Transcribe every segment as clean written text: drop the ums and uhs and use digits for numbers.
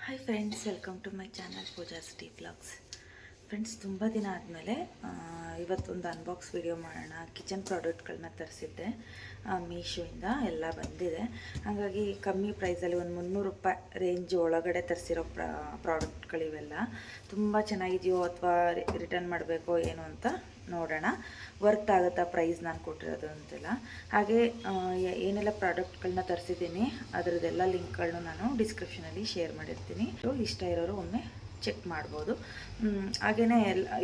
Hi friends, welcome to my channel Pooja city blogs. Friends, ತುಂಬ ದಿನ ಆದಮೇಲೆ ಇವತ್ತೊಂದು ಅನ್ಬಾಕ್ಸ್ ವಿಡಿಯೋ ಮಾಡೋಣ. ಕಿಚನ್ ಪ್ರಾಡಕ್ಟ್ಗಳನ್ನ ತರಿಸಿದ್ದೆ ಮೀಶೋಯಿಂದ, ಎಲ್ಲ ಬಂದಿದೆ. ಹಾಗಾಗಿ ಕಮ್ಮಿ ಪ್ರೈಸಲ್ಲಿ ಒಂದು 300 ರೂಪಾಯಿ ರೇಂಜ್ ಒಳಗಡೆ ತರಿಸಿರೋ ಪ್ರಾಡಕ್ಟ್ಗಳಿವೆಲ್ಲ. ತುಂಬ ಚೆನ್ನಾಗಿದೆಯೋ ಅಥವಾ ರಿಟರ್ನ್ ಮಾಡಬೇಕೋ ಏನು ಅಂತ ನೋಡೋಣ. ವರ್ತ್ ಆಗುತ್ತಾ ಪ್ರೈಸ್ ನಾನು ಕೊಟ್ಟಿರೋದು ಅಂತೆಲ್ಲ. ಹಾಗೆ ಏನೆಲ್ಲ ಪ್ರಾಡಕ್ಟ್ಗಳನ್ನ ತರಿಸಿದ್ದೀನಿ ಅದರದ್ದೆಲ್ಲ ಲಿಂಕ್ಗಳನ್ನ ನಾನು ಡಿಸ್ಕ್ರಿಪ್ಷನಲ್ಲಿ ಶೇರ್ ಮಾಡಿರ್ತೀನಿ. ಇಷ್ಟ ಇರೋರು ಒಮ್ಮೆ ಚೆಕ್ ಮಾಡ್ಬೋದು. ಹಾಗೆಯೇ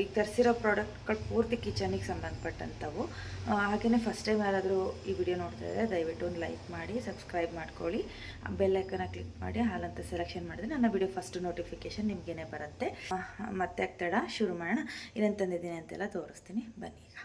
ಈಗ ತರಿಸಿರೋ ಪ್ರಾಡಕ್ಟ್ಗಳು ಪೂರ್ತಿ ಕಿಚನಿಗೆ ಸಂಬಂಧಪಟ್ಟಂಥವು. ಹಾಗೆಯೇ ಫಸ್ಟ್ ಟೈಮ್ ಯಾರಾದರೂ ಈ ವಿಡಿಯೋ ನೋಡ್ತಾ ಇದ್ದರೆ ದಯವಿಟ್ಟು ಒಂದು ಲೈಕ್ ಮಾಡಿ, ಸಬ್ಸ್ಕ್ರೈಬ್ ಮಾಡ್ಕೊಳ್ಳಿ, ಬೆಲ್ ಐಕನ್ನ ಕ್ಲಿಕ್ ಮಾಡಿ ಹಾಲಂತ ಸೆಲೆಕ್ಷನ್ ಮಾಡಿದ್ರೆ ನನ್ನ ವಿಡಿಯೋ ಫಸ್ಟ್ ನೋಟಿಫಿಕೇಷನ್ ನಿಮಗೇನೆ ಬರುತ್ತೆ. ಮತ್ತೆ ತಡ ಶುರು ಮಾಡೋಣ. ಏನೇನು ತಂದಿದ್ದೀನಿ ಅಂತೆಲ್ಲ ತೋರಿಸ್ತೀನಿ, ಬನ್ನಿ ಈಗ.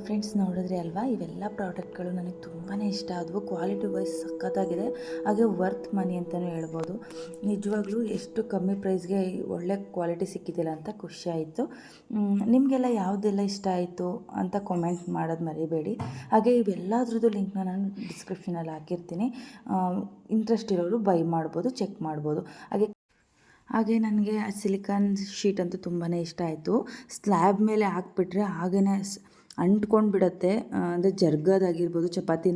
ಫ್ರೆಂಡ್ಸ್, ನೋಡಿದ್ರಿ ಅಲ್ವಾ, ಇವೆಲ್ಲ ಪ್ರಾಡಕ್ಟ್ಗಳು ನನಗೆ ತುಂಬಾ ಇಷ್ಟ ಆದವು. ಕ್ವಾಲಿಟಿ ವೈಸ್ ಸಖತ್ತಾಗಿದೆ, ಹಾಗೆ ವರ್ತ್ ಮನಿ ಅಂತಲೂ ಹೇಳ್ಬೋದು. ನಿಜವಾಗ್ಲೂ ಎಷ್ಟು ಕಮ್ಮಿ ಪ್ರೈಸ್ಗೆ ಒಳ್ಳೆ ಕ್ವಾಲಿಟಿ ಸಿಕ್ಕಿದ್ದಿಲ್ಲ ಅಂತ ಖುಷಿ ಆಯಿತು. ನಿಮಗೆಲ್ಲ ಯಾವುದೆಲ್ಲ ಇಷ್ಟ ಆಯಿತು ಅಂತ ಕಾಮೆಂಟ್ ಮಾಡೋದು ಮರಿಬೇಡಿ. ಹಾಗೆ ಇವೆಲ್ಲದ್ರದ್ದು ಲಿಂಕ್ನ ನಾನು ಡಿಸ್ಕ್ರಿಪ್ಷನಲ್ಲಿ ಹಾಕಿರ್ತೀನಿ. ಇಂಟ್ರೆಸ್ಟ್ ಇರೋರು ಬೈ ಮಾಡ್ಬೋದು, ಚೆಕ್ ಮಾಡ್ಬೋದು. ಹಾಗೆ ಹಾಗೆ ನನಗೆ ಆ ಸಿಲಿಕಾನ್ ಶೀಟ್ ಅಂತೂ ತುಂಬಾ ಇಷ್ಟ ಆಯಿತು. ಸ್ಲ್ಯಾಬ್ ಮೇಲೆ ಹಾಕ್ಬಿಟ್ರೆ ಹಾಗೇ ಅಂಟ್ಕೊಂಡು ಬಿಡುತ್ತೆ. ಅಂದರೆ ಜರ್ಗದಾಗಿರ್ಬೋದು, ಚಪಾತಿ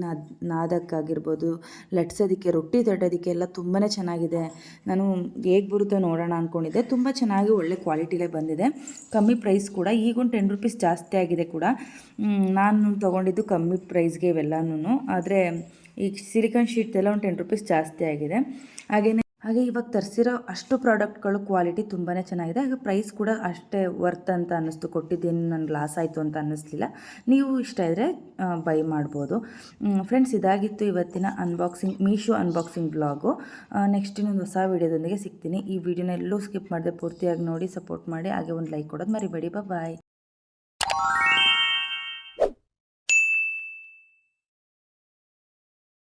ನಾದಕ್ಕಾಗಿರ್ಬೋದು, ಲಟ್ಸೋದಕ್ಕೆ, ರೊಟ್ಟಿ ತಟ್ಟೋದಕ್ಕೆ ಎಲ್ಲ ತುಂಬಾ ಚೆನ್ನಾಗಿದೆ. ನಾನು ಹೇಗೆ ಬರುತ್ತೋ ನೋಡೋಣ ಅಂದ್ಕೊಂಡಿದ್ದೆ. ತುಂಬ ಚೆನ್ನಾಗಿ ಒಳ್ಳೆ ಕ್ವಾಲಿಟಿಲೇ ಬಂದಿದೆ. ಕಮ್ಮಿ ಪ್ರೈಸ್ ಕೂಡ. ಈಗೊಂದು 10 ರೂಪೀಸ್ ಜಾಸ್ತಿ ಆಗಿದೆ ಕೂಡ. ನಾನು ತೊಗೊಂಡಿದ್ದು ಕಮ್ಮಿ ಪ್ರೈಸ್ಗೆ ಇವೆಲ್ಲನೂ. ಆದರೆ ಈ ಸಿಲಿಕಾನ್ ಶೀಟ್ದೆಲ್ಲ ಒಂದು 10 ರೂಪೀಸ್ ಜಾಸ್ತಿ ಆಗಿದೆ. ಹಾಗೆ ಇವಾಗ ತರಿಸಿರೋ ಅಷ್ಟು ಪ್ರಾಡಕ್ಟ್ಗಳು ಕ್ವಾಲಿಟಿ ತುಂಬಾ ಚೆನ್ನಾಗಿದೆ. ಹಾಗೆ ಪ್ರೈಸ್ ಕೂಡ ಅಷ್ಟೇ ವರ್ತ್ ಅಂತ ಅನ್ನಿಸ್ತು. ಕೊಟ್ಟಿದ್ದೇನು ನನಗೆ ಲಾಸ್ ಆಯಿತು ಅಂತ ಅನ್ನಿಸ್ಲಿಲ್ಲ. ನೀವು ಇಷ್ಟ ಇದ್ದರೆ ಬೈ ಮಾಡ್ಬೋದು. ಫ್ರೆಂಡ್ಸ್, ಇದಾಗಿತ್ತು ಇವತ್ತಿನ ಮೀಶೋ ಅನ್ಬಾಕ್ಸಿಂಗ್ ಬ್ಲಾಗು. ನೆಕ್ಸ್ಟ್ ಇನ್ನೊಂದು ಹೊಸ ವೀಡಿಯೋದೊಂದಿಗೆ ಸಿಗ್ತೀನಿ. ಈ ವಿಡಿಯೋನ ಎಲ್ಲೂ ಸ್ಕಿಪ್ ಮಾಡದೆ ಪೂರ್ತಿಯಾಗಿ ನೋಡಿ ಸಪೋರ್ಟ್ ಮಾಡಿ. ಹಾಗೆ ಒಂದು ಲೈಕ್ ಕೊಡೋದು ಮರಿಬೇಡಿ. ಬಾಯ್.